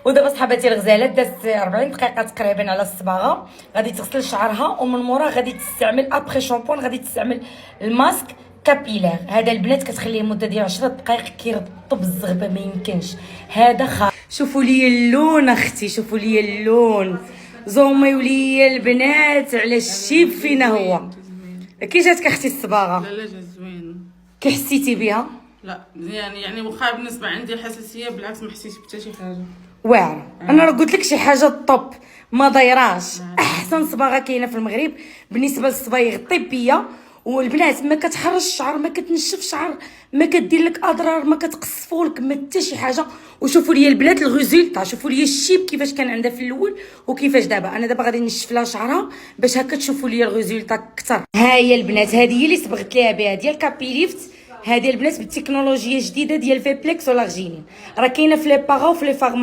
ودابا صحاباتي الغزالات دازت 40 دقيقه تقريبا على الصباغه. غادي تغسل شعرها ومن مورا غادي تستعمل ابخي شامبون، غادي تستعمل الماسك كابيلير. هذا البنات كتخليه مده ديال 10 دقائق كيرطب الزغبه ما يمكنش. هذا شوفوا لي اللون اختي، شوفوا لي اللون، زوميو لي البنات على الشيب فينا هو. كي جاتك اختي الصباغه؟ لا جات زوينه. كي حسيتي بها؟ لا مزيان، يعني واخا بالنسبه عندي حساسيه بالعكس ما حسيتش حتى شي حاجه. واعره. انا راه قلت لك شي حاجه طوب ما دايراش. احسن صباغه كاينه في المغرب بالنسبه للصبايغ الطبيه. والبنات ما كتحرش الشعر، ما كتنشف الشعر، ما كدير لك اضرار، ما كتقصفولك، ما حتى شي حاجه. وشوفوا لي البنات الريزولطا، شوفوا لي الشيب كيفاش كان عندها في الاول وكيفاش دابا. انا دابا غادي نشف لها شعرها باش هكا تشوفوا لي الريزولطا اكثر. ها هي البنات، هذه هي اللي صبغت ليها بها ديال كابيليفت. هذه البنات بالتكنولوجيا الجديده ديال فيبليكس ولارجينين، راه كاينه في لي باغا وفي لي فارما.